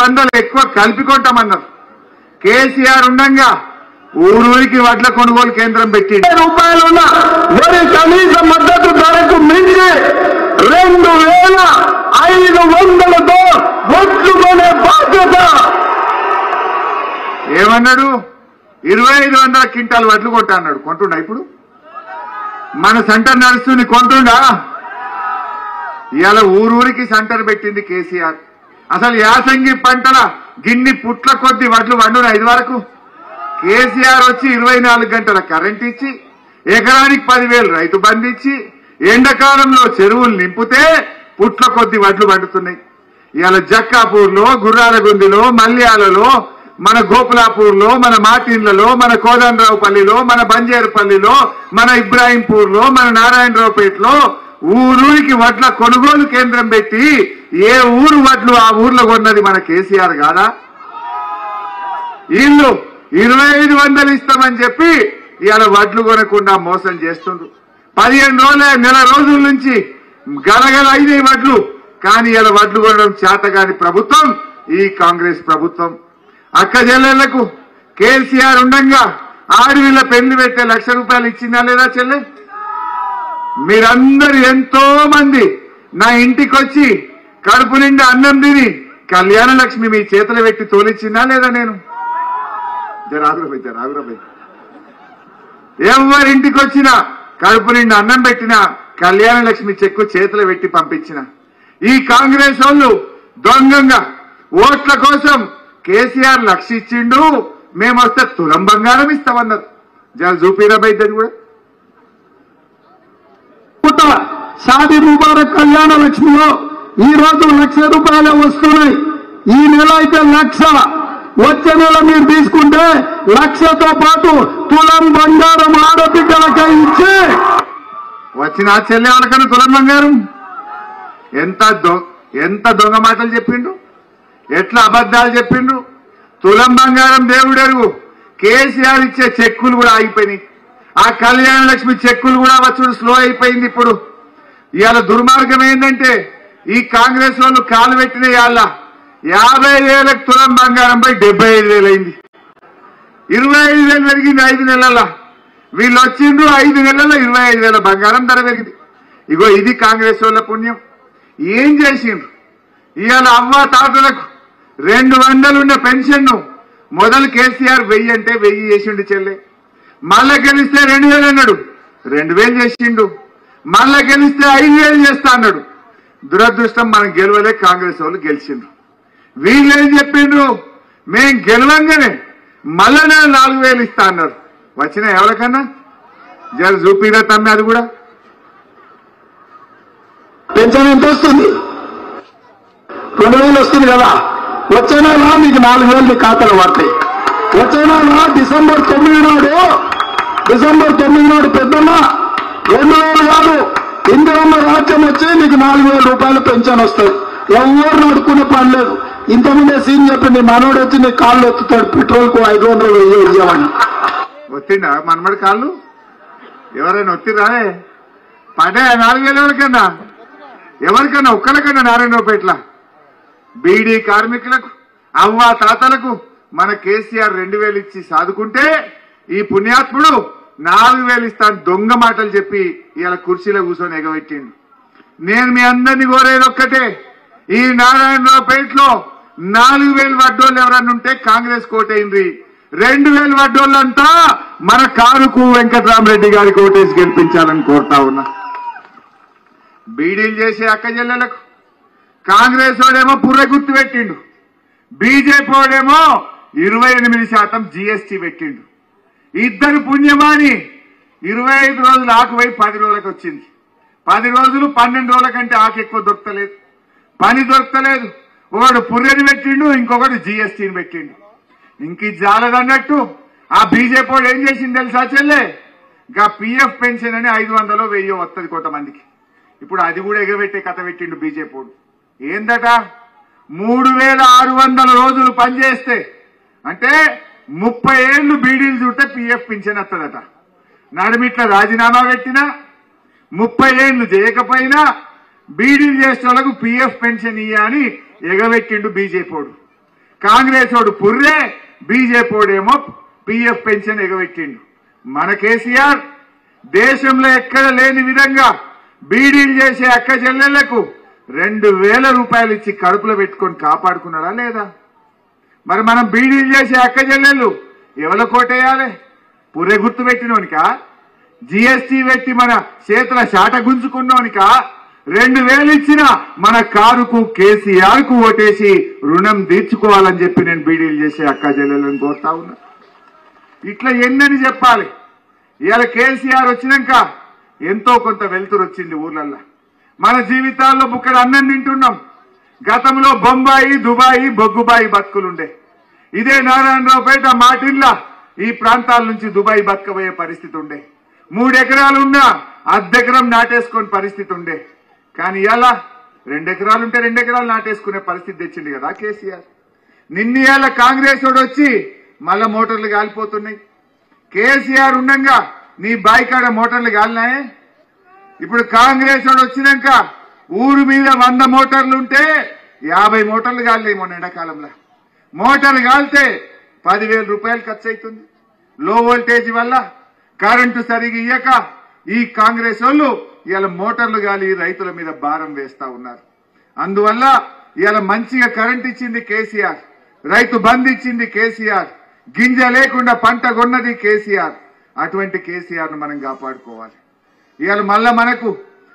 500 ఎక్కువ కలిపి కొంటామన్నారు. కేసీఆర్ ఉండంగా ఊరూరికి వడ్ల కొనుగోలు కేంద్రం పెట్టి రూపాయలున్న వరి కనీస మద్దతు ధరకు మించి 2500తో వడ్లు కొనే బాధ్యత. ఏమన్నాడు? 2500 క్వింటాల్ వడ్లు కొంటా అన్నాడు. కొంటుండా? ఇప్పుడు మన సెంటర్ నడుస్తుంది, కొంటుండా? ఇవాళ ఊరూరికి సెంటర్ పెట్టింది కేసీఆర్. అసలు యాసంగి పంటల గిన్ని పుట్ల కొద్ది వడ్లు వండున 5 వరకు. కేసీఆర్ వచ్చి 24 గంటల కరెంట్ ఇచ్చి ఎకరానికి 10,000 రైతు బంధు ఇచ్చి ఎండాకాలంలో చెరువులు నింపితే పుట్ల కొద్ది వడ్లు వండుతున్నాయి. ఇవాళ జక్కాపూర్లో, గుర్రాలగుందిలో, మల్యాలలో, మన గోపులాపూర్లో, మన మాటిన్లలో, మన కోదండరావుపల్లిలో, మన బంజేరుపల్లిలో, మన ఇబ్రాహీంపూర్లో, మన నారాయణరావుపేటలో ఊరూరికి వడ్ల కొనుగోలు కేంద్రం పెట్టి ఏ ఊరు వడ్లు ఆ ఊర్లో కొన్నది మన కేసీఆర్ కాదా? వీళ్ళు 2500 ఇస్తామని చెప్పి ఇవాళ వడ్లు కొనకుండా మోసం చేస్తుండ్రు. 15 నెల రోజుల నుంచి గలగల అయిన వడ్లు, కానీ ఇలా వడ్లు కొనడం చేతగాని ప్రభుత్వం ఈ కాంగ్రెస్ ప్రభుత్వం. అక్క చెల్లెళ్లకు కేసీఆర్ ఉండంగా ఆడవిళ్ళ పెళ్లి పెట్టే ₹1,00,000 ఇచ్చిందా లేదా చెల్లె? మీరందరూ ఎంతో మంది నా ఇంటికి వచ్చి కడుపు నిండా అన్నం తిని కళ్యాణ లక్ష్మి మీ చేతులు పెట్టి తోలిచ్చిందా లేదా? నేను రాగురాబాయ్ ఎవరింటికి వచ్చినా కడుపు నిండా అన్నం పెట్టినా కళ్యాణ లక్ష్మి చెక్కు చేతులు పెట్టి పంపించిన ఈ కాంగ్రెస్ వాళ్ళు దొంగంగా ఓట్ల కోసం కేసీఆర్ 1,00,000 ఇచ్చిండు, మేమొస్తే తులం బంగారం ఇస్తామన్నారు. జర చూపిరాబాయ్ దాన్ని కూడా. షాదీ ముబారక్ కళ్యాణ లక్ష్మిలో ఈ రోజు ₹1,00,000 వస్తున్నాయి. ఈ నెల అయితే 1,00,000, వచ్చే నెల మీరు తీసుకుంటే 1,00,000తో పాటు తులం బంగారం ఆడబిడ్డలకే ఇచ్చి వచ్చిన చెల్లె వాళ్ళకన్నా తులం బంగారం. ఎంత దొంగ మాటలు చెప్పిండు, ఎట్లా అబద్ధాలు చెప్పిండు. తులం బంగారం దేవుడెరుగు. కేసీఆర్ ఇచ్చే చెక్కులు కూడా ఆగిపోయినాయి. ఆ కళ్యాణ లక్ష్మి చెక్కులు కూడా వచ్చుడు స్లో అయిపోయింది. ఇప్పుడు ఇవాళ దుర్మార్గం ఏంటంటే ఈ కాంగ్రెస్ వాళ్ళు కాలు పెట్టిన ఇవాళ 50,000 తులం బంగారం పై 75,000 అయింది. 25,000 పెరిగింది 5 నెలల. వీళ్ళు వచ్చిండ్రు 5 నెలల్లో 25,000 బంగారం ధర పెరిగింది. ఇగో ఇది కాంగ్రెస్ వాళ్ళ పుణ్యం. ఏం చేసిండ్రు? ఇవాళ అవ్వ తాతలకు 200 ఉన్న పెన్షన్ మొదలు కేసీఆర్ 1000 అంటే 1000 చేసిండు చెల్లె. మళ్ళా గెలిస్తే 2,000 అన్నాడు, 2,000 చేసిండు. మళ్ళా గెలిస్తే 5,000 చేస్తా అన్నాడు. దురదృష్టం మనం గెలవలే, కాంగ్రెస్ వాళ్ళు గెలిచిండ్రు. వీళ్ళు ఏం చెప్పిండ్రు? మేం గెలవంగానే మళ్ళా 4,000 ఇస్తా అన్నారు. వచ్చిన ఎవరికన్నా జర చూపిరా తమ్మి. అది కూడా పెన్షన్ ఎంత వస్తుంది? 2,000 వస్తుంది కదా. వచ్చే నెల మీకు 4,000 మీ ఖాతాలో పడతాయి. వచ్చే నెల డిసెంబర్ 9 నాడు పెద్దమ్మ 2,000 కాదు, ఇందిరమ్మ రాజ్యం వచ్చి నీకు ₹4,000 పెన్షన్ వస్తుంది. ఎవరు నడుకునే పని లేదు. ఇంతకుముందే సీన్ చెప్పింది, మనోడు వచ్చి నీ కాళ్ళు ఎత్తుతాడు, పెట్రోల్ కు 500 ఇవ్వమని. వచ్చిండా మనమడి కాళ్ళు? ఎవరైనా వచ్చిరారే? పడే 4,000 ఎవరికన్నా ఒక్కరికన్నా నారాయణరావుపేట్ల బీడీ కార్మికులకు, అవ్వ తాతలకు మన కేసీఆర్ 2,000 ఇచ్చి సాదుకుంటే ఈ పుణ్యాత్ముడు 4,000 ఇస్తాను దొంగ మాటలు చెప్పి ఇవాళ కుర్చీలో కూర్చొని ఎగబెట్టిండు. నేను మీ అందరినీ కోరేది ఒక్కటే, ఈ నారాయణరావుపేటలో 4,000 వడ్డోళ్ళు ఎవరన్నా ఉంటే కాంగ్రెస్ కోటైంది. 2,000 వడ్డోళ్ళంతా మన కారుకు వెంకటరామరెడ్డి గారికి ఓటేసి గెలిపించాలని కోరుతా ఉన్నా. బీడీలు చేసే అక్క చెల్లెలకు కాంగ్రెస్ వాడేమో పుర్రె గుర్తు పెట్టిండు, బీజేపీ వాడేమో 28% జీఎస్టీ పెట్టిండు. ఇద్దరు పుణ్యమాని 25 రోజులు ఆకుపోయి 10 రోజులకు వచ్చింది. 10 రోజులు 12 రోజుల కంటే ఆకు ఎక్కువ దొరకలేదు, పని దొరకలేదు. ఒకడు పుర్రెని పెట్టిండు, ఇంకొకటి జీఎస్టీని పెట్టిండు. ఇంక జాలదన్నట్టు ఆ బీజేపీ వాడు ఏం చేసింది తెలుసా చెల్లె? ఇంకా పిఎఫ్ పెన్షన్ అని 500 1000 వస్తుంది కొంతమందికి. ఇప్పుడు అది కూడా ఎగబెట్టే కథ పెట్టిండు బీజేపీ వాడు. ఏందట? 3,600 రోజులు పనిచేస్తే అంటే 30 ఏళ్లు బీడీలు చుట్టే పిఎఫ్ పింఛన్ వస్తుందట. నడిమిట్ల రాజీనామా పెట్టినా 30 ఏళ్లు చేయకపోయినా బీడీలు చేసే వాళ్ళకు పిఎఫ్ పెన్షన్ ఇయ్య అని ఎగబెట్టిండు బీజేపీ వాడు. కాంగ్రెస్ వాడు పుర్రే, బీజేపీ వాడేమో పిఎఫ్ పెన్షన్ ఎగబెట్టిండు. మన కేసీఆర్ దేశంలో ఎక్కడ లేని విధంగా బీడీలు చేసే అక్క చెల్లెళ్లకు 2000 రూపాయలు ఇచ్చి కడుపులో పెట్టుకొని కాపాడుకున్నారా లేదా? మరి మనం బీడీలు చేసే అక్క చెల్లెళ్ళు ఎవరి కోటేయాలి? పుర్రె గుర్తు పెట్టినోనికా, జిఎస్టీ పెట్టి మన చేతుల శాట గుంజుకున్నోనికా? 2000 ఇచ్చిన మన కారుకు కేసీఆర్ కు ఓటేసి రుణం తీర్చుకోవాలని చెప్పి నేను బీడీలు చేసే అక్క చెల్లెళ్ళని కోరుతా ఉన్నా. ఇట్లా ఎన్నని చెప్పాలి? ఇవాళ కేసీఆర్ వచ్చినాక ఎంతో కొంత వెలుతురు వచ్చింది ఊర్లల్లో. మన జీవితాల్లో బుక్కడ అన్నం తింటున్నాం. గతంలో బొంబాయి, దుబాయి, బొగ్గుబాయి బతుకులుండే. ఇదే నారాయణరావుపేట, మాటిల్ల ఈ ప్రాంతాల నుంచి దుబాయ్ బతకబోయే పరిస్థితి ఉండే. 3 ఎకరాలు ఉన్నా 1/2 ఎకరం నాటేసుకునే పరిస్థితి ఉండే. కానీ ఇలా 2 ఎకరాలుంటే 2 ఎకరాలు నాటేసుకునే పరిస్థితి తెచ్చింది కదా కేసీఆర్. నిన్న కాంగ్రెస్ వాడు వచ్చి మళ్ళా మోటార్లు కాలిపోతున్నాయి. కేసీఆర్ ఉండగా నీ బాయికాడ మోటార్లు కాలినాయే. ఇప్పుడు కాంగ్రెస్ వాడు వచ్చినాక ఊరు మీద 100 మోటార్లు ఉంటే 50 మోటార్లు కాలినాయి మొన్న ఎండాకాలంలో. మోటార్లు కాలితే 10,000 రూపాయలు ఖర్చు అవుతుంది. లో వోల్టేజ్ వల్ల కరెంటు సరిగా ఇయ్యక ఈ కాంగ్రెస్ వాళ్ళు ఇలా మోటార్లు గాలి రైతుల మీద భారం వేస్తా ఉన్నారు. అందువల్ల ఇలా మంచిగా కరెంట్ ఇచ్చింది కేసీఆర్, రైతు బంద్ ఇచ్చింది కేసీఆర్, గింజ లేకుండా పంట కొన్నది కేసీఆర్. అటువంటి కేసీఆర్ ను మనం కాపాడుకోవాలి. ఇవాళ మళ్ళా మనకు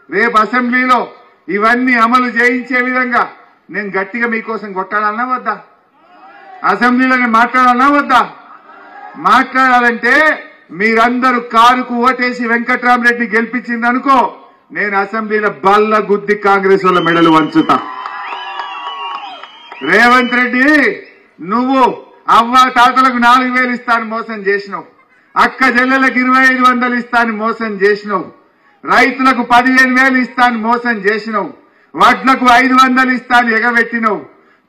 రేపు అసెంబ్లీలో ఇవన్నీ అమలు చేయించే విధంగా నేను గట్టిగా మీకోసం కొట్టాలన్నా వద్దా? అసెంబ్లీలో నేను మాట్లాడాలన్నా వద్దా? మాట్లాడాలంటే మీరందరూ కారుకు ఓటేసి వెంకట్రామరెడ్డి గెలిపించిందనుకో, నేను అసెంబ్లీలో బల్ల గుద్ది కాంగ్రెస్ వాళ్ళ మెడలు వంచుతా. రేవంత్ రెడ్డి, నువ్వు అవ్వ తాతలకు 4,000 ఇస్తాను మోసం చేసినావు, అక్క చెల్లెలకు 2,500 ఇస్తాను మోసం చేసినావు, రైతులకు 15,000 ఇస్తాను మోసం చేసినావు, వడ్లకు 500 ఇస్తాను ఎగబెట్టినావు,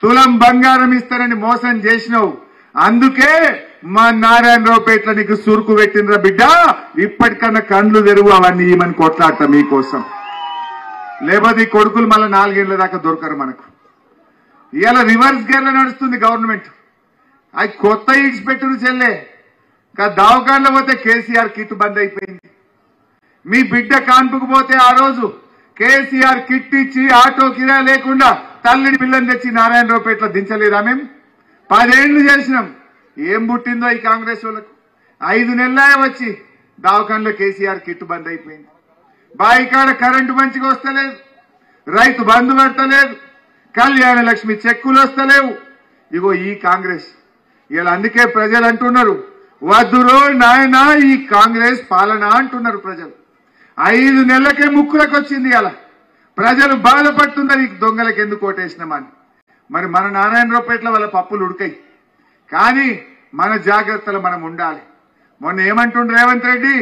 తులం బంగారం ఇస్తానని మోసం చేసినావు. అందుకే మా నారాయణరావుపేటలో నీకు సురుకు పెట్టినరా బిడ్డ, ఇప్పటికన్నా కండ్లు తెరువు, అవన్నీ ఈమని కొట్లాడతా మీకోసం. లేకపోతే ఈ కొడుకులు మళ్ళీ 4 ఏళ్ల దాకా దొరకరు మనకు. ఇవాళ రివర్స్ గేర్లో నడుస్తుంది గవర్నమెంట్. అది కొత్త ఈడ్స్ పెట్టును చెల్లే. దావకాండ్లో పోతే కేసీఆర్ కిట్ బంద్ అయిపోయింది. మీ బిడ్డ కాన్పుకు పోతే ఆ రోజు కేసీఆర్ కిట్ ఇచ్చి ఆటో కిరా లేకుండా తల్లిని పిల్లని తెచ్చి నారాయణరావుపేటలో దించలేదా? మేము 10 ఏళ్లు చేసినాం. ఏం పుట్టిందో ఈ కాంగ్రెస్ వాళ్ళకు. 5 నెలలే వచ్చి దావకాండ్లో కేసీఆర్ కిట్ బంద్ అయిపోయింది. బాయికాడ కరెంటు మంచిగా వస్తలేదు, రైతు బంధు పడతలేదు, కళ్యాణ లక్ష్మి చెక్కులు వస్తలేవు. ఇగో ఈ కాంగ్రెస్ ఇలా. అందుకే ప్రజలు అంటున్నారు, వద్దురో నాయన ఈ కాంగ్రెస్ పాలన అంటున్నారు ప్రజలు. 5 నెలలకే ముక్కులకు వచ్చింది. అలా ప్రజలు బాధపడుతున్నారు, ఈ దొంగలకు ఎందుకు ఓటేసినామని. మరి మన నారాయణరావుపేటలో వాళ్ళ పప్పులు ఉడకాయి. కానీ మన జాగ్రత్తలు మనం ఉండాలి. మొన్న ఏమంటుండ్రు రేవంత్ రెడ్డి,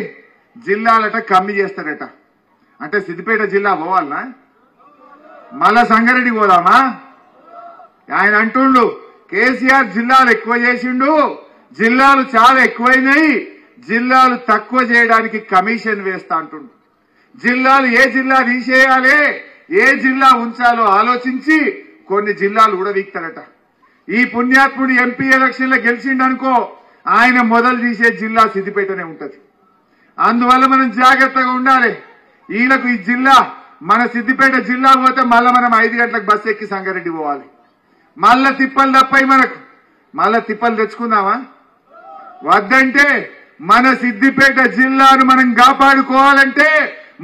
జిల్లాలట కమ్మి చేస్తాడట. అంటే సిద్దిపేట జిల్లా పోవాలనా? మళ్ళా సంగారెడ్డి పోదామా? ఆయన అంటుండు కేసీఆర్ జిల్లాలు ఎక్కువ చేసిండు, జిల్లాలు చాలా ఎక్కువైనాయి, జిల్లాలు తక్కువ చేయడానికి కమిషన్ వేస్తా అంటుండు. జిల్లాలు ఏ జిల్లా తీసేయాలి, ఏ జిల్లా ఉంచాలో ఆలోచించి కొన్ని జిల్లాలు కూడా వీక్తారట. ఈ పుణ్యాత్ముడు ఎంపీ ఎలక్షన్ లో గెలిచిండనుకో, ఆయన మొదలు తీసే జిల్లా సిద్దిపేటనే ఉంటది. అందువల్ల మనం జాగ్రత్తగా ఉండాలి. వీళ్ళకు ఈ జిల్లా, మన సిద్దిపేట జిల్లా పోతే మళ్ళా మనం 5 గంటలకు బస్సు ఎక్కి సంగారెడ్డి పోవాలి. మళ్ళా తిప్పలు తప్పాయి మనకు. మళ్ళా తిప్పలు తెచ్చుకుందామా? వద్దంటే మన సిద్దిపేట జిల్లాను మనం కాపాడుకోవాలంటే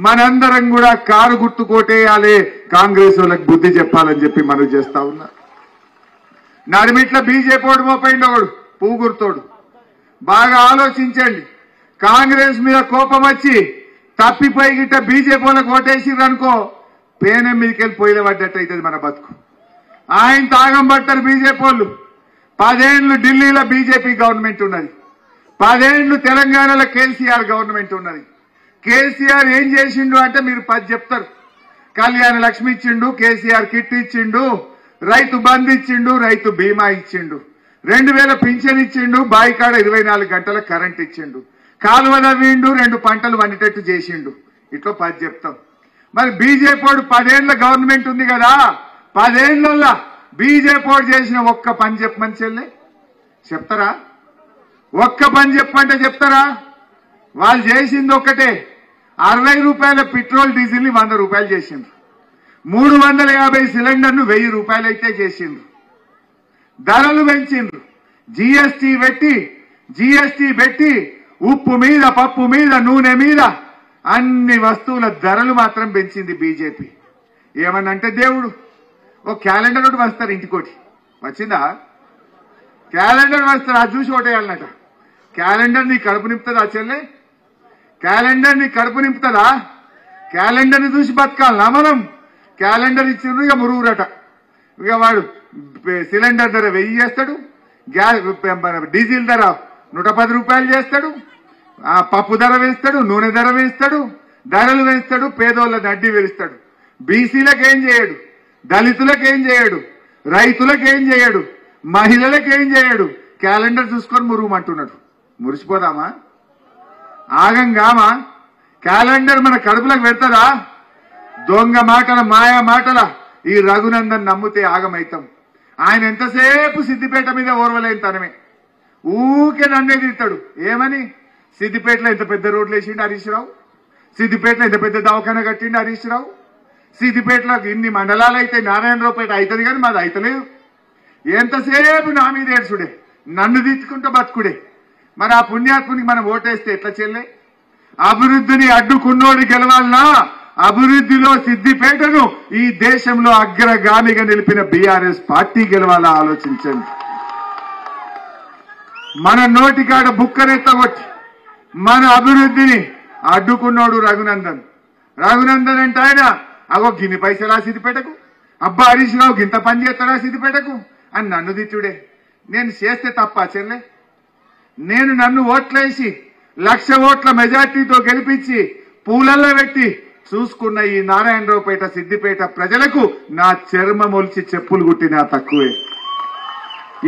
మనందరం కూడా కారు గుర్తు కోటేయాలి, కాంగ్రెస్ వాళ్ళకి బుద్ధి చెప్పాలని చెప్పి మనం చేస్తా ఉన్నా. నడిమిట్ల బీజేపీ ఓడి మోపైండి ఒకడు పువ్వు గుర్తోడు. బాగా ఆలోచించండి. కాంగ్రెస్ మీద కోపం వచ్చి తప్పిపోయి గిట్ట బీజేపీ వాళ్ళకి ఓటేసిర్రు అనుకో, పేనం మీదకి వెళ్ళి పొయ్యిల పడ్డట్టు అవుతుంది మన బతుకు. ఆయన తాగం పట్టారు బీజేపీ వాళ్ళు. 10 ఏళ్లు ఢిల్లీలో బీజేపీ గవర్నమెంట్ ఉన్నది, 10 ఏళ్లు తెలంగాణలో కేసీఆర్ గవర్నమెంట్ ఉన్నది. కేసీఆర్ ఏం చేసిండు అంటే మీరు 10 చెప్తారు. కళ్యాణ లక్ష్మి ఇచ్చిండు, కేసీఆర్ కిట్ ఇచ్చిండు, రైతు బంద్ ఇచ్చిండు, రైతు బీమా ఇచ్చిండు, 2000 పింఛన్ ఇచ్చిండు, బాయికాడ 24 గంటల కరెంట్ ఇచ్చిండు, కాలువ నవ్విండు, 2 పంటలు వండేటట్టు చేసిండు. ఇట్లా 10 చెప్తాం. మరి బీజేపీ వాడు 10 ఏళ్ల గవర్నమెంట్ ఉంది కదా, 10 ఏళ్లలో బీజేపీ చేసిన ఒక్క పని చెప్పమని చెల్లె చెప్తారా? ఒక్క పని చెప్పంటే చెప్తారా? వాళ్ళు చేసింది ఒక్కటే, 60 రూపాయల పెట్రోల్ డీజిల్ ని 100 రూపాయలు చేసిండ్రు, 350 సిలిండర్ను 1000 రూపాయలు అయితే చేసిండ్రు, ధరలు పెంచిండ్రు, జీఎస్టీ పెట్టి ఉప్పు మీద, పప్పు మీద, నూనె మీద అన్ని వస్తువుల ధరలు మాత్రం పెంచింది బీజేపీ. ఏమన్నంటే దేవుడు ఓ క్యాలెండర్ ఒకటి వస్తారు, ఇంటికోటి వచ్చిందా? క్యాలెండర్ వస్తారు, అది చూసి ఓటేయాలన్నట. క్యాలెండర్ నీ కడుపు నింపుతుందా చెల్లె? క్యాలెండర్ నీ కడుపు నింపుతుందా? క్యాలెండర్ ని చూసి బతకాలనా మనం? క్యాలెండర్ ఇచ్చిండ్రు, ఇక మురుగురట. ఇక వాడు సిలిండర్ ధర 1000 చేస్తాడు, డీజిల్ ధర 110 రూపాయలు చేస్తాడు, పప్పు ధర వేస్తాడు, నూనె ధర వేస్తాడు, ధరలు వేస్తాడు, పేదోళ్ళని అడ్డి వేస్తాడు. బీసీలకు ఏం చేయడు, దళితులకు ఏం చేయడు, రైతులకు ఏం చేయడు, మహిళలకు ఏం చేయడు. క్యాలెండర్ చూసుకొని మురుగుమంటున్నాడు. మురిసిపోదామా? ఆగంగామా? క్యాలెండర్ మన కడుపులకు పెడతారా? దొంగ మాటల, మాయా మాటల ఈ రఘునందన్ నమ్మితే ఆగమైతాం. ఆయన ఎంతసేపు సిద్దిపేట మీద ఓర్వలేని తనమే, ఊకే నన్నే తిడతాడు. ఏమని? సిద్దిపేటలో ఎంత పెద్ద రోడ్లు వేసిండు హరీష్ రావు, సిద్దిపేటలో ఎంత పెద్ద దవాఖాన కట్టిండు హరీష్ రావు, సిద్దిపేటలో ఇన్ని మండలాలు అయితే నారాయణరావుపేట అవుతుంది కానీ మాది అయితలేదు. ఎంతసేపు నా మీద ఏడ్చుడే, నన్ను తిట్టుకుంటూ బతుకుడే. మరి ఆ పుణ్యాత్మునికి మనం ఓటేస్తే ఎట్లా చెల్లే? అభివృద్ధిని అడ్డుకున్నోడు గెలవాలన్నా? అభివృద్ధిలో సిద్దిపేటను ఈ దేశంలో అగ్రగామిగా నిలిపిన బీఆర్ఎస్ పార్టీ గెలవాలా ఆలోచించండి. మన నోటికాడ బుక్కనెత్తగొచ్చి మన అభివృద్ధిని అడ్డుకున్నోడు రఘునందన్. రఘునందన్ అంటే ఆయన అగో గిన్ని పైసలా సిద్దిపేటకు, అబ్బా హరీష్ రావు గింత పని చేస్తాడా సిద్దిపేటకు అని నన్ను తిట్టుడే. నేను చేస్తే తప్ప చెల్లె? నేను నన్ను ఓట్లేసి 1,00,000 ఓట్ల మెజార్టీతో గెలిపించి పూలల్లో పెట్టి చూసుకున్న ఈ నారాయణరావుపేట సిద్దిపేట ప్రజలకు నా చర్మం ఒలిచి చెప్పులు కుట్టినా తక్కువే.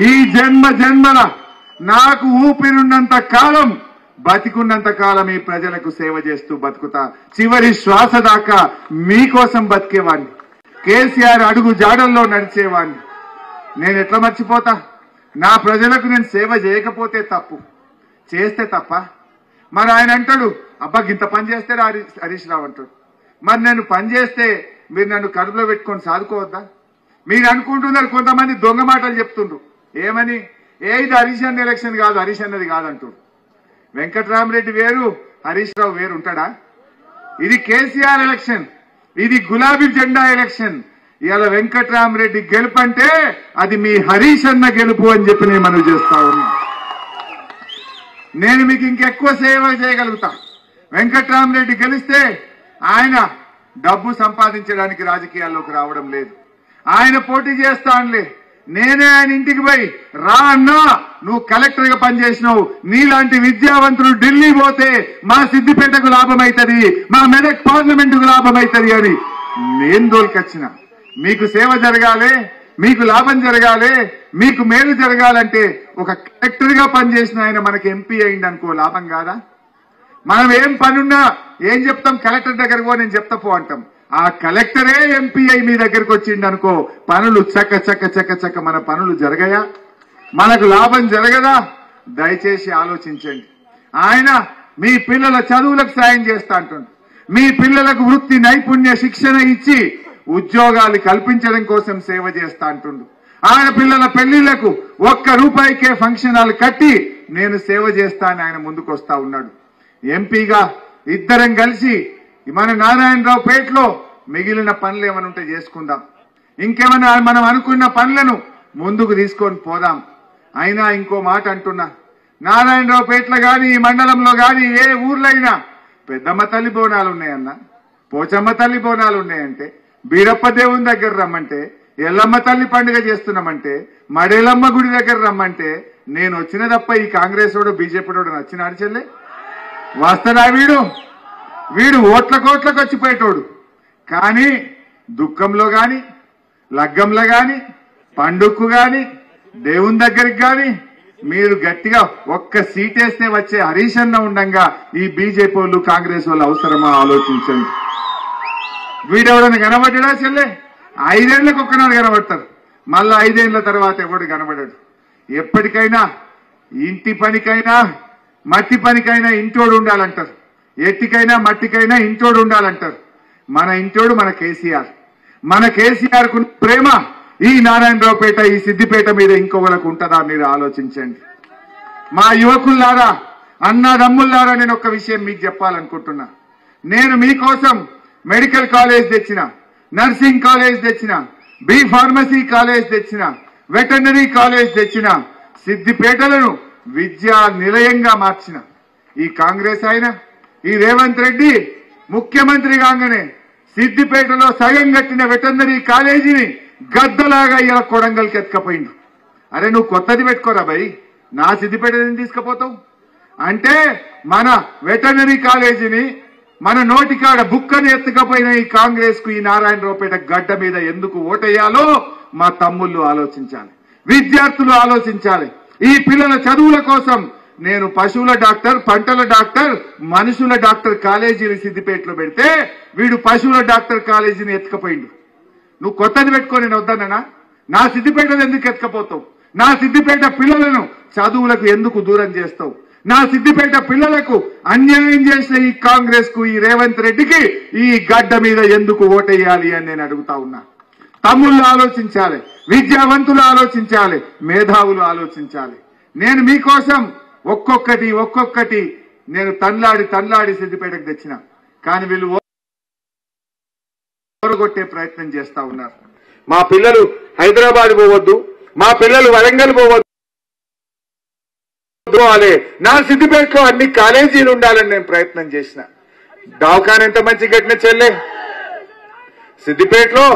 ఈ జన్మల నాకు ఊపిరున్నంత కాలం, బతికున్నంత కాలం ఈ ప్రజలకు సేవ చేస్తూ బతుకుతా. చివరి శ్వాస దాకా మీకోసం బతికేవాడిని, కేసీఆర్ అడుగు జాడల్లో నడిచేవాడిని. నేను ఎట్లా మర్చిపోతా? నా ప్రజలకు నేను సేవ చేయకపోతే తప్పు, చేస్తే తప్ప? మరి ఆయన అంటాడు అబ్బా గింత పని చేస్తే హరీష్ రావు అంటాడు. మరి నేను పని చేస్తే మీరు నన్ను కడుపులో పెట్టుకొని సాదుకోవద్దా? మీరు అనుకుంటున్నారు కొంతమంది దొంగ మాటలు చెప్తుండ్రు. ఏమని? ఇది హరీష్ అన్న ఎలక్షన్ కాదు, హరీష్ అన్నది కాదంటాడు. వెంకట్రామరెడ్డి వేరు, హరీష్ రావు వేరు ఉంటాడా? ఇది కేసీఆర్ ఎలక్షన్, ఇది గులాబీ జెండా ఎలక్షన్. ఇవాళ వెంకట్రామరెడ్డి గెలుపు అంటే అది మీ హరీష్ అన్న గెలుపు అని చెప్పి నేను మనవి చేస్తా ఉన్నా. నేను మీకు ఇంకెక్కువ సేవ చేయగలుగుతా. వెంకట్రామరెడ్డి గెలిస్తే ఆయన డబ్బు సంపాదించడానికి రాజకీయాల్లోకి రావడం లేదు. ఆయన పోటీ చేస్తానులే, నేనే ఆయన ఇంటికి పోయి రా అన్నా నువ్వు కలెక్టర్ గా పనిచేసినావు, నీలాంటి విద్యావంతులు ఢిల్లీ పోతే మా సిద్దిపేటకు లాభం అవుతుంది, మా మెదక్ పార్లమెంటుకు లాభం అవుతుంది అని నేను దోల్కొచ్చిన. మీకు సేవ జరగాలి, మీకు లాభం జరగాలి, మీకు మేలు జరగాలంటే ఒక కలెక్టర్ గా పనిచేసిన ఆయన మనకి ఎంపీ అయింది అనుకో, లాభం కాదా? మనం ఏం పనున్నా ఏం చెప్తాం? కలెక్టర్ దగ్గరకు పో, నేను చెప్తా పో అంటాం. ఆ కలెక్టరే ఎంపీ అయి మీ దగ్గరకు వచ్చిండు అనుకో, పనులు చక్క చక్క చక్క చక్క మన పనులు జరగయా? మనకు లాభం జరగదా? దయచేసి ఆలోచించండి. ఆయన మీ పిల్లల చదువులకు సాయం చేస్తా అంటుండు, మీ పిల్లలకు వృత్తి నైపుణ్య శిక్షణ ఇచ్చి ఉద్యోగాలు కల్పించడం కోసం సేవ చేస్తా అంటుండు. ఆయన పిల్లల పెళ్లిళ్లకు 1 రూపాయికే ఫంక్షన్ హాల్ కట్టి నేను సేవ చేస్తా అని ఆయన ముందుకు వస్తా ఉన్నాడు. ఎంపీగా ఇద్దరం కలిసి మన నారాయణరావుపేటలో మిగిలిన పనులు ఏమైనా ఉంటే చేసుకుందాం, ఇంకేమైనా మనం అనుకున్న పనులను ముందుకు తీసుకొని పోదాం. అయినా ఇంకో మాట అంటున్నా, నారాయణరావుపేటలో గాని ఈ మండలంలో గాని ఏ ఊర్లో అయినా పెద్దమ్మ తల్లి బోనాలు ఉన్నాయన్నా, పోచమ్మ తల్లి బోనాలు ఉన్నాయంటే, బీరప్ప దేవుని దగ్గర రమ్మంటే, ఎల్లమ్మ తల్లి పండుగ చేస్తున్నామంటే, మడేలమ్మ గుడి దగ్గర రమ్మంటే నేను వచ్చిన తప్ప ఈ కాంగ్రెస్ వాడు బీజేపీ వాడు నచ్చినాడు చెల్లె? వస్తాడా? వీడు ఓట్లకోట్లకు వచ్చిపోయేటోడు. కానీ దుఃఖంలో గాని, లగ్గంలో గాని, పండుగకు గాని, దేవుని దగ్గరికి గాని మీరు గట్టిగా ఒక్క సీటేస్తే వచ్చే హరీష్ అన్న ఉండంగా ఈ బీజేపీ వాళ్ళు కాంగ్రెస్ వాళ్ళు అవసరమా ఆలోచించండి. వీడెవడన్నా కనబడ్డా చెల్లె? 5 ఏళ్లకు ఒక్కనాడు కనబడతారు. మళ్ళా 5 ఏళ్ల తర్వాత ఎవడు కనబడడు. ఎప్పటికైనా ఇంటి పనికైనా మట్టి పనికైనా ఇంటోడు ఉండాలంటారు, ఎట్టికైనా మట్టికైనా ఇంటోడు ఉండాలంటారు. మన ఇంటోడు మన కేసీఆర్. మన కేసీఆర్ కు ప్రేమ ఈ నారాయణరావుపేట ఈ సిద్దిపేట మీద ఇంకొకరికి ఉంటుందా మీరు ఆలోచించండి. మా యువకుల్లారా అన్నదమ్ముల్లారా నేను ఒక విషయం మీకు చెప్పాలనుకుంటున్నా. నేను మీకోసం మెడికల్ కాలేజ్ తెచ్చిన, నర్సింగ్ కాలేజ్ తెచ్చిన, బి ఫార్మసీ కాలేజ్ తెచ్చిన, వెటర్నరీ కాలేజ్ తెచ్చిన, సిద్దిపేటలను విద్యా నిలయంగా మార్చిన ఈ కాంగ్రెస్ ఆయన ఈ రేవంత్ రెడ్డి ముఖ్యమంత్రి కాగానే సిద్దిపేటలో సగం కట్టిన వెటర్నరీ కాలేజీని గద్దలాగా ఇలా కొడంగల్కి ఎత్తుకపోయిండు. అరే నువ్వు కొత్తది పెట్టుకోరా భయ్, నా సిద్దిపేట తీసుకుపోతావు అంటే మన వెటర్నరీ కాలేజీని మన నోటికాడ బుక్కని ఎత్తుకపోయిన ఈ కాంగ్రెస్ కు ఈ నారాయణరావుపేట గడ్డ మీద ఎందుకు ఓటేయాలో మా తమ్ముళ్ళు ఆలోచించాలి, విద్యార్థులు ఆలోచించాలి. ఈ పిల్లల చదువుల కోసం నేను పశువుల డాక్టర్, పంటల డాక్టర్, మనుషుల డాక్టర్ కాలేజీని సిద్దిపేటలో పెడితే వీడు పశువుల డాక్టర్ కాలేజీని ఎత్తుకపోయిండు. నువ్వు కొత్తది పెట్టుకో, నేను వద్దన్నా. నా సిద్దిపేటను ఎందుకు ఎత్తుకపోతావు? నా సిద్దిపేట పిల్లలను చదువులకు ఎందుకు దూరం చేస్తావు? నా సిద్దిపేట పిల్లలకు అన్యాయం చేసిన ఈ కాంగ్రెస్ కు ఈ రేవంత్ రెడ్డికి ఈ గడ్డ మీద ఎందుకు ఓటేయాలి అని నేను అడుగుతా ఉన్నా. తమ్ముళ్ళు ఆలోచించాలి, విద్యావంతులు ఆలోచించాలి, మేధావులు ఆలోచించాలి. నేను మీకోసం ఒక్కొక్కటి నేను తన్లాడి సిద్దిపేటకు తెచ్చిన, కానీ వీళ్ళు ఓరగొట్టే ప్రయత్నం చేస్తా ఉన్నారు. మా పిల్లలు హైదరాబాద్ పోవద్దు, మా పిల్లలు వరంగల్ పోవద్దు, నా సిద్దిపేటలో అన్ని కాలేజీలు ఉండాలని నేను ప్రయత్నం చేసిన. దవాఖాన ఎంత మంచి కట్టిన చెల్లె సిద్దిపేటలో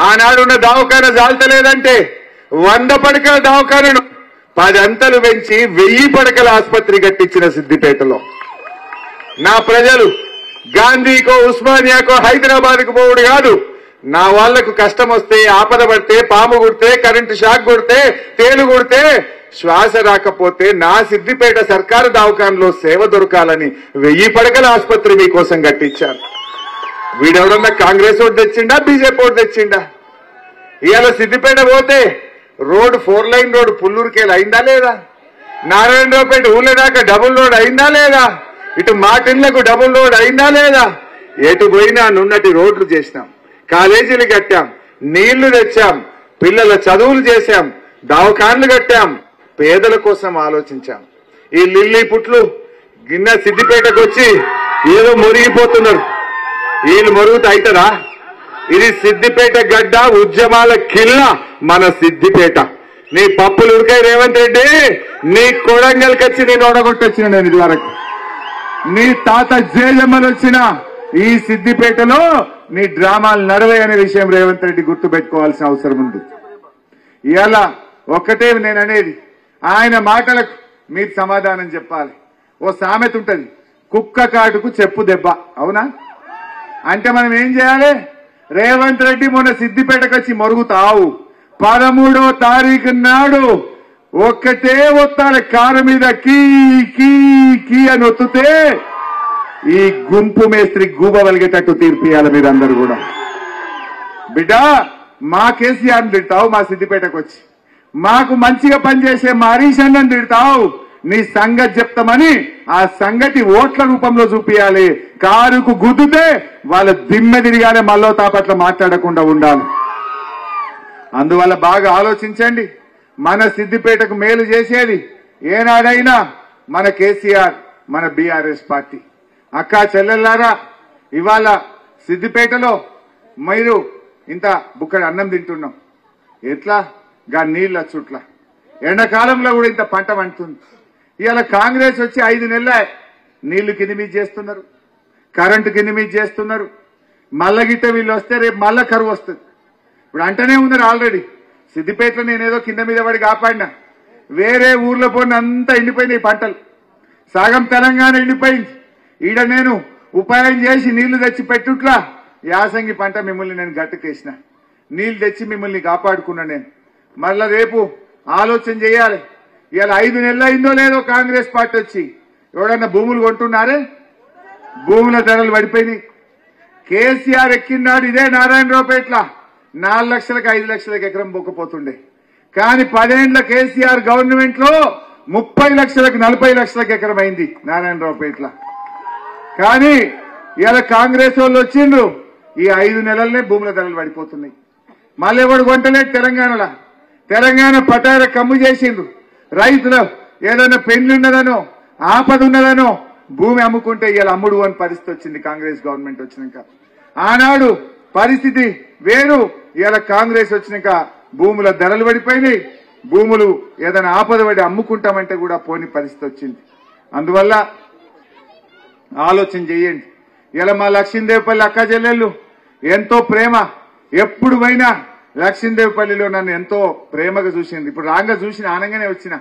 ఆనాడున్న దవాఖాన జాల్తలేదంటే 100 పడకల దవాఖానను 10 అంతలు పెంచి 1000 పడకల ఆసుపత్రి కట్టించిన సిద్దిపేటలో నా ప్రజలు గాంధీకో ఉస్మానియాకో హైదరాబాద్ కు పోవుడు కాదు. నా వాళ్లకు కష్టం వస్తే, ఆపద పడితే, పాము కుడితే, కరెంటు షాక్ కొడితే, తేలు కొడితే, శ్వాస రాకపోతే నా సిద్దిపేట సర్కారు దవాఖానలో సేవ దొరకాలని 1000 పడకల ఆసుపత్రి మీకోసం కట్టించారు. వీడెవడన్నా కాంగ్రెస్ ఓటు తెచ్చిండా, బీజేపీ ఓటు తెచ్చిండా? ఇవాళ సిద్దిపేట పోతే రోడ్ 4 లైన్ రోడ్ పుల్లూరుకేలు అయిందా లేదా? నారాయణరావుపేట ఊళ్ళ దాకా డబుల్ రోడ్ అయిందా లేదా? ఇటు మాటిళ్లకు డబుల్ రోడ్ అయిందా లేదా? ఎటు పోయినా నున్నటి రోడ్లు చేసినాం, కాలేజీలు కట్టాం, నీళ్లు తెచ్చాం, పిల్లల చదువులు చేశాం, దవాఖాన్లు కట్టాం, పేదల కోసం ఆలోచించాం. ఈ లిల్లీ పుట్లు గిన్నె సిద్దిపేటకు వచ్చి ఏదో మురిగిపోతున్నారు. వీళ్ళు మరుగుతూ అవుతారా? ఇది సిద్దిపేట గడ్డ, ఉద్యమాల కిల్ల మన సిద్దిపేట. నీ పప్పులు ఉరికాయ రేవంత్ రెడ్డి, నీ కొడంగల్కి వచ్చి నేను ఓడగొట్టొచ్చిన. నేను ఇది వరకు నీ తాత జేజమ్మలు వచ్చిన ఈ సిద్దిపేటలో నీ డ్రామాలు నడవే అనే విషయం రేవంత్ రెడ్డి గుర్తు పెట్టుకోవాల్సిన అవసరం ఉంది. ఇవాళ ఒక్కటే నేను అనేది, ఆయన మాటలకు మీరు సమాధానం చెప్పాలి. ఓ సామెత ఉంటది, కుక్క కాటుకు చెప్పు దెబ్బ. అవునా? అంటే మనం ఏం చేయాలి? రేవంత్ రెడ్డి మొన్న సిద్దిపేటకు వచ్చి మరుగుతావు 13వ తారీఖు నాడు ఒక్కటే ఒత్తాలి, కారు మీద కీ కీ కీ అని ఒత్తుతే ఈ గుంపు మేస్త్రి గూబ వలిగేటట్టు తీర్పియాలి మీరందరూ కూడా. బిడ్డ, మా కేసీఆర్ని తిడతావు, మా సిద్దిపేటకు వచ్చి మాకు మంచిగా పనిచేసే మా హరీష్ అన్నని తిడతావు. నీ సంగతి చెప్తామని ఆ సంగతి ఓట్ల రూపంలో చూపియాలి. కారుకు గుద్దుతే వాళ్ళ దిమ్మె తిరిగానే మళ్ళీ తాపట్ల మాట్లాడకుండా ఉండాలి. అందువల్ల బాగా ఆలోచించండి. మన సిద్దిపేటకు మేలు చేసేది ఏనాడైనా మన కేసీఆర్, మన బీఆర్ఎస్ పార్టీ. అక్కా చెల్లెల్లారా, ఇవాళ సిద్దిపేటలో మీరు ఇంత బుక్కడి అన్నం తింటున్నాం. ఎట్లా? గా నీళ్ళ చుట్ల ఎండాకాలంలో కూడా ఇంత పంట పండుతుంది. ఇవాళ కాంగ్రెస్ వచ్చి 5 నెలల నీళ్లు కింది మీద చేస్తున్నారు, కరెంటు కింది మీద చేస్తున్నారు. మళ్ళా గిట్ట వీళ్ళు వస్తే రేపు మళ్ళా కరువు వస్తుంది. ఇప్పుడు అంటనే ఉన్నారు ఆల్రెడీ. సిద్దిపేటలో నేనేదో కింద మీద పడి కాపాడినా, వేరే ఊర్లో పోయిన అంతా ఎండిపోయినాయి పంటలు. సగం తెలంగాణ ఎండిపోయింది. ఈడ నేను ఉపాయం చేసి నీళ్లు తెచ్చి పెట్టుట్లా యాసంగి పంట మిమ్మల్ని నేను గట్టుకేసిన, నీళ్లు తెచ్చి మిమ్మల్ని కాపాడుకున్నా. నేను మళ్ళా రేపు ఆలోచన చేయాలి. ఇవాళ 5 నెలలు అయిందో లేదో కాంగ్రెస్ పార్టీ వచ్చి ఎవడన్నా భూములు కొంటున్నారే? భూముల ధరలు పడిపోయినాయి. కేసీఆర్ ఎక్కినాడు ఇదే నారాయణరావుపేట్ల 4 లక్షలకు 5 లక్షలకు ఎకరం పోకపోతుండే. కానీ 10 ఏళ్ల కేసీఆర్ గవర్నమెంట్ లో 30 లక్షలకు 40 లక్షలకు ఎకరం అయింది నారాయణరావుపేటలో. కానీ ఇలా కాంగ్రెస్ వాళ్ళు వచ్చిండ్రు, ఈ 5 నెలలనే భూముల ధరలు పడిపోతున్నాయి. మళ్ళీ ఎవడు కొంటలేదు తెలంగాణలో. తెలంగాణ పటార కమ్ము చేసిండ్రు. రైతులు ఏదైనా పెళ్లి ఉన్నదనో ఆపద ఉన్నదనో భూమి అమ్ముకుంటే ఇలా అమ్ముడు అని పరిస్థితి వచ్చింది కాంగ్రెస్ గవర్నమెంట్ వచ్చినాక. ఆనాడు పరిస్థితి వేరు, ఇలా కాంగ్రెస్ వచ్చినాక భూముల ధరలు పడిపోయినాయి. భూములు ఏదైనా ఆపద పడి అమ్ముకుంటామంటే కూడా పోని పరిస్థితి వచ్చింది. అందువల్ల ఆలోచన చేయండి. ఇలా మా లక్ష్మీదేవిపల్లి అక్క చెల్లెళ్ళు ఎంతో ప్రేమ, ఎప్పుడు పోయినా లక్ష్మీదేవిపల్లిలో నన్ను ఎంతో ప్రేమగా చూసింది. ఇప్పుడు రాంగా చూసిన ఆనంగానే వచ్చిన.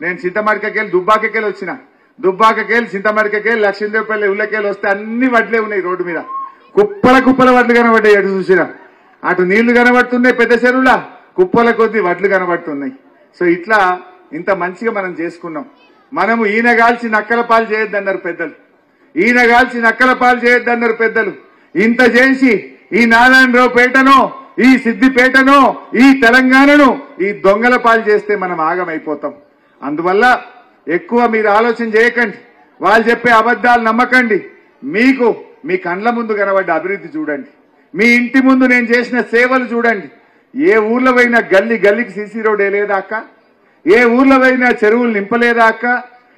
నేను చింతమడికెళ్ళి దుబ్బాకెళ్ళి వచ్చిన. దుబ్బాకెళ్ళి చింతమడికెళ్ళి లక్ష్మీదేవిపల్లి ఉల్లకెళ్ళి వస్తే అన్ని వడ్లే ఉన్నాయి రోడ్డు మీద. కుప్పల కుప్పల వడ్లు కనబడ్డాయి. అటు చూసిన అటు నీళ్లు కనబడుతున్నాయి, పెద్ద చెరువులా కుప్పల కొద్ది వడ్లు కనబడుతున్నాయి. సో ఇట్లా ఇంత మంచిగా మనం చేసుకున్నాం. మనము ఈయన గాల్చి నక్కల పాలు చేయొద్దన్నారు పెద్దలు. ఈయన గాల్చి నక్కల పాలు చేయొద్దన్నారు పెద్దలు. ఇంత చేసి ఈ నారాయణరావుపేటను, ఈ సిద్దిపేటను, ఈ తెలంగాణను ఈ దొంగల పాలు చేస్తే మనం ఆగమైపోతాం. అందువల్ల ఎక్కువ మీరు ఆలోచన చేయకండి, వాళ్ళు చెప్పే అబద్ధాలు నమ్మకండి. మీకు మీ కండ్ల ముందు కనబడ్డ అభివృద్ధి చూడండి, మీ ఇంటి ముందు నేను చేసిన సేవలు చూడండి. ఏ ఊర్లో పోయినా గల్లీ గల్లీకి సీసీ రోడ్ వేయలేదా అక్క? ఏ ఊర్లో పోయినా చెరువులు నింపలేదా అక్క?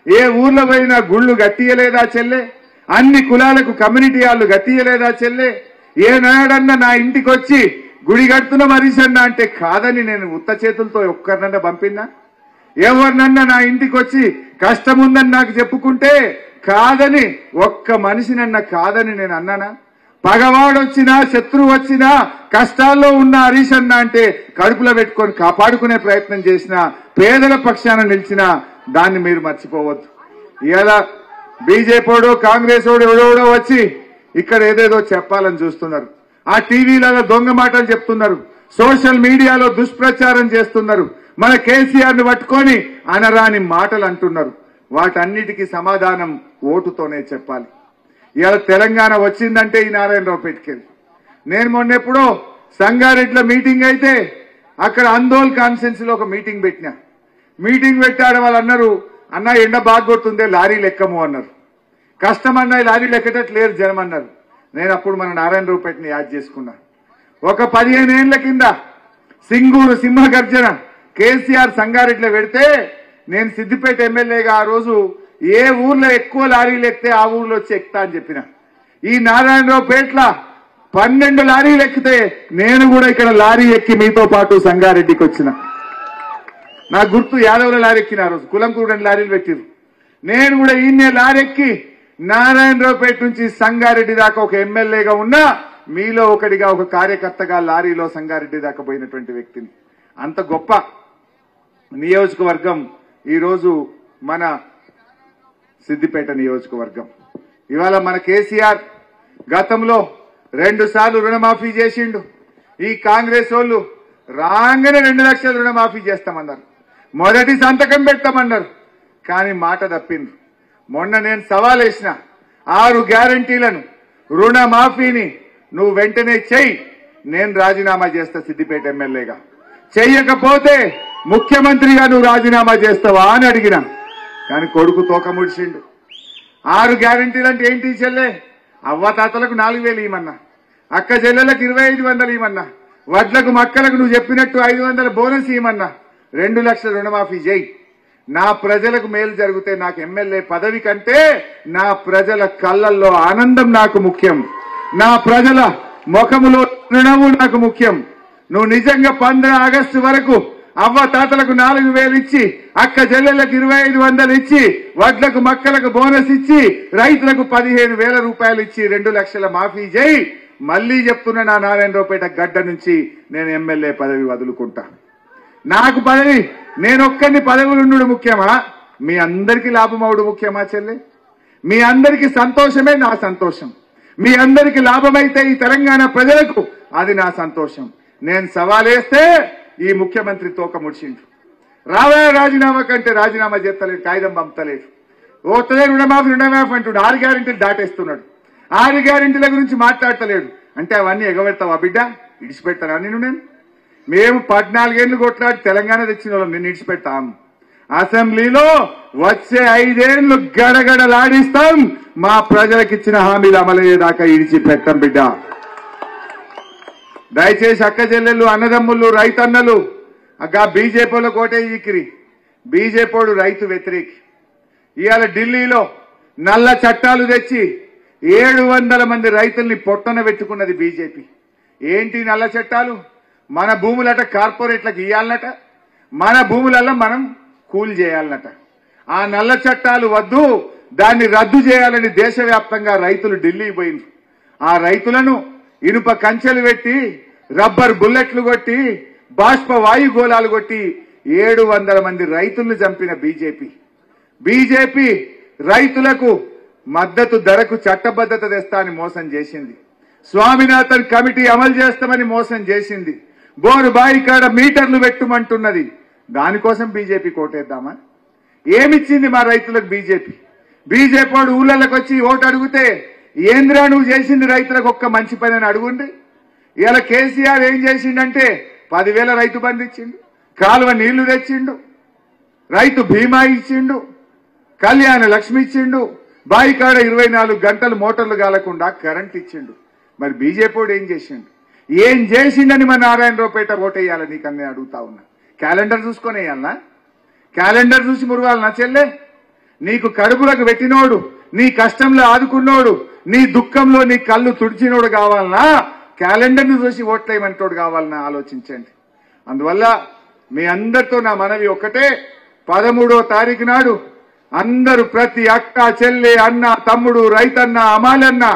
ఏ ఊర్లో పోయినా గుళ్ళు గట్టియలేదా చెల్లె? అన్ని కులాలకు కమ్యూనిటీ హాళ్లు గట్టియలేదా చెల్లె? ఏ నాడన్నా నా ఇంటికి వచ్చి గుడి కడుతున్నా మరీసన్నా అంటే కాదని నేను ఉత్త చేతులతో ఒక్కరినన్నా పంపినా? ఎవరినన్నా నా ఇంటికి వచ్చి కష్టం ఉందని నాకు చెప్పుకుంటే కాదని ఒక్క మనిషినన్నా కాదని నేను అన్నానా? పగవాడొచ్చినా శత్రువు వచ్చినా కష్టాల్లో ఉన్న హరీష్ అన్న అంటే కడుపులో పెట్టుకొని కాపాడుకునే ప్రయత్నం చేసిన, పేదల పక్షాన నిలిచిన దాన్ని మీరు మర్చిపోవద్దు. ఇలా బీజేపీడో కాంగ్రెస్ ఎవడో వచ్చి ఇక్కడ ఏదేదో చెప్పాలని చూస్తున్నారు. ఆ టీవీలలో దొంగ మాటలు చెప్తున్నారు, సోషల్ మీడియాలో దుష్ప్రచారం చేస్తున్నారు, మన కేసీఆర్ ను పట్టుకొని అనరాని మాటలు అంటున్నారు. వాటన్నిటికీ సమాధానం ఓటుతోనే చెప్పాలి. ఇవాళ తెలంగాణ వచ్చిందంటే ఈ నారాయణరావుపేటకి. నేను మొన్నెప్పుడో సంగారెడ్డిలో మీటింగ్ అయితే అక్కడ అందోల్ కాన్స్టిట్యున్సీలో ఒక మీటింగ్ పెట్టినా. మీటింగ్ పెట్టాడు. వాళ్ళు అన్నారు, అన్న ఎండ బాగా కొడుతుందే లారీలు ఎక్కము అన్నారు. కష్టం అన్న లారీలు ఎక్కటట్లేరు జనం అన్నారు. నేను అప్పుడు మన నారాయణరావుపేటని యాద్ చేసుకున్నా. ఒక 15 ఏళ్ల కింద సింగూరు సింహగర్జన కేసీఆర్ సంగారెడ్డిలో పెడితే నేను సిద్దిపేట ఎమ్మెల్యేగా ఆ రోజు ఏ ఊర్లో ఎక్కువ లారీలు ఎక్కితే ఆ ఊర్లో వచ్చి ఎక్కుతా అని చెప్పిన. ఈ నారాయణరావుపేటలో 12 లారీలు ఎక్కితే నేను కూడా ఇక్కడ లారీ ఎక్కి మీతో పాటు సంగారెడ్డికి వచ్చిన. నాకు గుర్తు యాదవుల లారీ ఎక్కిన ఆ రోజు, కులం కూడా 2 లారీలు పెట్టిరు. నేను కూడా ఈయనే లారీ ఎక్కి నారాయణరావుపేట నుంచి సంగారెడ్డి దాకా ఒక ఎమ్మెల్యేగా ఉన్నా, మీలో ఒకటిగా ఒక కార్యకర్తగా లారీలో సంగారెడ్డి దాకా పోయినటువంటి వ్యక్తిని. అంత గొప్ప నియోజకవర్గం ఈరోజు మన సిద్దిపేట నియోజకవర్గం. ఇవాళ మన కేసీఆర్ గతంలో 2 సార్లు రుణమాఫీ చేసిండు. ఈ కాంగ్రెస్ వాళ్ళు రాగానే 2 లక్షల రుణమాఫీ చేస్తామన్నారు, మొదటి సంతకం పెట్టామన్నారు. కానీ మాట తప్పింది. మొన్న నేను సవాల్ వేసిన 6 గ్యారంటీలను రుణమాఫీని నువ్వు వెంటనే చెయ్యి, నేను రాజీనామా చేస్తా సిద్దిపేట ఎమ్మెల్యేగా. చెయ్యకపోతే ముఖ్యమంత్రిగా నువ్వు రాజీనామా చేస్తావా అని అడిగినా. కానీ కొడుకు తోక ముడిచిండు. 6 గ్యారంటీలు అంటే ఏంటి చెల్లె? అవ్వతాతలకు 4,000 ఇవ్వమన్నా, అక్క చెల్లెలకు 2,500 ఇవ్వమన్నా, వడ్లకు మక్కలకు నువ్వు చెప్పినట్టు 500 బోనస్ ఇవ్వమన్నా, 2 లక్షల రుణమాఫీ చేయి. నా ప్రజలకు మేలు జరిగితే నాకు ఎమ్మెల్యే పదవి కంటే నా ప్రజల కళ్ళల్లో ఆనందం నాకు ముఖ్యం, నా ప్రజల ముఖములో రుణము నాకు ముఖ్యం. నువ్వు నిజంగా 15 ఆగస్టు వరకు అవ్వ తాతలకు 4,000 ఇచ్చి, అక్క చెల్లెలకు 2,500 ఇచ్చి, వడ్లకు మక్కలకు బోనస్ ఇచ్చి, రైతులకు 15,000 రూపాయలు ఇచ్చి 2 లక్షల మాఫీ చేయి. మళ్లీ చెప్తున్నా, నా నారాయణరావుపేట గడ్డ నుంచి నేను ఎమ్మెల్యే పదవి వదులుకుంటా. నాకు పదవి, నేనొక్కరిని పదవులు ఉండడు ముఖ్యమా? మీ అందరికీ లాభం అవడు ముఖ్యమా చెల్లె? మీ అందరికీ సంతోషమే నా సంతోషం. మీ అందరికీ లాభమైతే ఈ తెలంగాణ ప్రజలకు అది నా సంతోషం. నేను సవాలేస్తే ఈ ముఖ్యమంత్రి తోక ముడిచిండు. రావే రాజీనామా కంటే రాజీనామా చేస్తలేడు, కాగితం పంపుతలేడు. ఓతలే రుణమాఫీ అంటున్నాడు, 6 గ్యారెంటీలు దాటేస్తున్నాడు. 6 గ్యారెంటీల గురించి మాట్లాడతలేడు. అంటే అవన్నీ ఎగబెడతావా బిడ్డ? ఇడిచిపెట్టానా నేను మేము 14 ఏళ్లు కొట్లాడి తెలంగాణ తెచ్చిన వాళ్ళం నిన్ను ఇడిచిపెట్టాం అసెంబ్లీలో వచ్చే 5 ఏళ్లు గడగడలాడిస్తాం మా ప్రజలకు ఇచ్చిన హామీలు అమలయ్యేదాకా ఇడిచిపెట్టాం బిడ్డ దయచేసి అక్క చెల్లెళ్ళు అన్నదమ్ముళ్ళు రైతన్నలు అక్క బీజేపీలో కోటే ఈకిరి బీజేపీడు రైతు వ్యతిరేకి ఇవాళ ఢిల్లీలో నల్ల చట్టాలు తెచ్చి 700 మంది రైతుల్ని పొట్టన పెట్టుకున్నది బీజేపీ ఏంటి నల్ల చట్టాలు మన భూములట కార్పొరేట్లకు ఇయ్యాలనట మన భూములలో మనం కూల్ చేయాలనట ఆ నల్ల చట్టాలు వద్దు దాన్ని రద్దు చేయాలని దేశవ్యాప్తంగా రైతులు ఢిల్లీ పోయింది ఆ రైతులను ఇనుప కంచెలు పెట్టి రబ్బర్ బుల్లెట్లు కొట్టి బాష్ప వాయు గోళాలు కొట్టి 700 మంది రైతులను చంపిన బీజేపీ రైతులకు మద్దతు ధరకు చట్టబద్ధత తెస్తా అని మోసం చేసింది స్వామినాథన్ కమిటీ అమలు చేస్తామని మోసం చేసింది బోరు బాయి కాడ మీటర్లు పెట్టుమంటున్నది దానికోసం బీజేపీ కోటేద్దామా ఏమిచ్చింది మా రైతులకు బీజేపీ వాడు ఊళ్ళకి వచ్చి ఓటు అడిగితే ఏంద్రా నువ్వు చేసింది రైతులకు ఒక్క మంచి పని అని అడుగుండి ఇలా కేసీఆర్ ఏం చేసిండంటే 10,000 రైతు బంధు ఇచ్చిండు కాలువ నీళ్లు తెచ్చిండు రైతు బీమా ఇచ్చిండు కళ్యాణ లక్ష్మి ఇచ్చిండు బాయి కాడ 24 గంటలు మోటార్లు కాలకుండా కరెంట్ ఇచ్చిండు మరి బీజేపీ వాడు ఏం చేసిండని మా నారాయణరావుపేట ఓటేయాలని నీకన్నా అడుగుతా ఉన్నా క్యాలెండర్ చూసుకొని వేయాలనా క్యాలెండర్ చూసి మురవాలనా చెల్లె నీకు కడుపులకు పెట్టినోడు నీ కష్టంలో ఆదుకున్నోడు నీ దుఃఖంలో నీ కళ్ళు తుడిచినోడు కావాలనా క్యాలెండర్ ను చూసి ఓట్లేయమంటోడు కావాలనా ఆలోచించండి అందువల్ల మీ అందరితో నా మనవి ఒకటే 13వ తారీఖు నాడు అందరూ ప్రతి అక్క చెల్లె అన్న తమ్ముడు రైతన్న అమాలన్న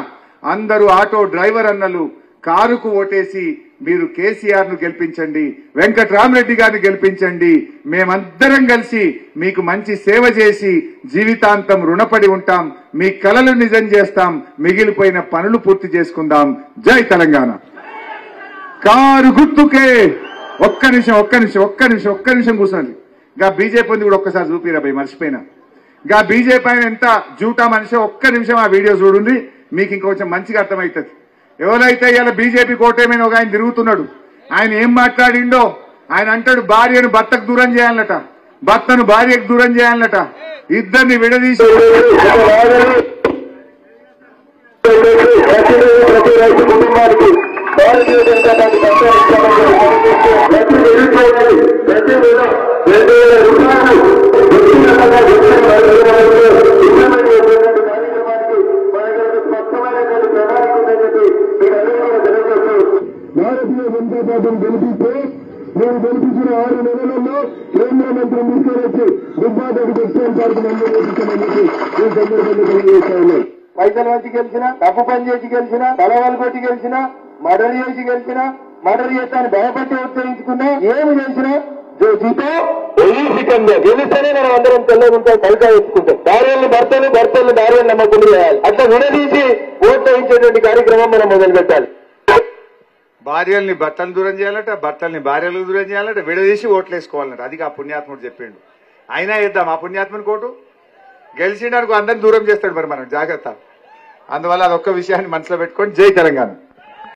అందరూ ఆటో డ్రైవర్ అన్నలు కారుకు ఓటేసి మీరు కేసీఆర్ ను గెలిపించండి వెంకట్రామరెడ్డి గారిని గెలిపించండి మేమందరం కలిసి మీకు మంచి సేవ చేసి జీవితాంతం రుణపడి ఉంటాం మీ కలలు నిజం చేస్తాం మిగిలిపోయిన పనులు పూర్తి చేసుకుందాం జై తెలంగాణ కారు గుర్తుకే ఒక్క నిమిషం కూర్చోండి గా బీజేపీ కూడా ఒక్కసారి చూపిరా భయ్ మర్చిపోయినా గా బీజేపీ ఆయన ఎంత జూటా మనిషి ఒక్క నిమిషం ఆ వీడియో చూడండి మీకు ఇంకొంచెం మంచిగా అర్థమవుతుంది ఎవరైతే ఇలా బీజేపీ కోటేమైనా ఒక ఆయన తిరుగుతున్నాడు ఆయన ఏం మాట్లాడిండో ఆయన అంటాడు భార్యను భర్తకు దూరం చేయాలట భర్తను భార్యకు దూరం చేయాలట ఇద్దరిని విడదీసి ప్రతి రైతు కుటుంబానికి భారతీయ జనతా పార్టీ ప్రతి 2,000 రూపాయలు భారతీయ జనతా పార్టీని గెలిపిస్తే మేము గెలిపించిన 6 నెలలలో కేంద్ర మంత్రి తీసుకొచ్చి గుబ్బాటకు ఎక్స్టైల్ పార్క్ మంజూరు చేయించామని చెప్పి ఈ సందర్భంగా తెలియజేస్తా ఉన్నాయి పైసలు వచ్చి గెలిచినా డబ్బు పని చేసి గెలిచినా తలవాళ్ళు కొట్టి గెలిచినా మర్డర్ చేసి గెలిచినా మర్డర్ చేస్తాను భయపట్టి ఉత్తరించుకున్నా ఏమి గెలిచినా జీతో గెలిస్తేనే మనం అందరం తెల్లగుంటాం కలికా వేసుకుంటాం భార్యల్ని భర్తలు భార్యలు నమ్మకుండా చేయాలి అట్లా విడదీసి ఓట్లు వేయించేటువంటి కార్యక్రమం మనం మొదలు పెట్టాలి భార్యల్ని భర్తలు దూరం చేయాలట భర్తల్ని భార్యలకు దూరం చేయాలట విడదీసి ఓట్లు వేసుకోవాలన్నట అది ఆ పుణ్యాత్ముడు చెప్పిండు అయినా వేద్దాం ఆ పుణ్యాత్మని కోటు గెలిచిండనుకో అందరిని దూరం చేస్తాడు మరి మనం జాగ్రత్త అందువల్ల అదొక్క విషయాన్ని మనసులో పెట్టుకొని జై తెలంగాణ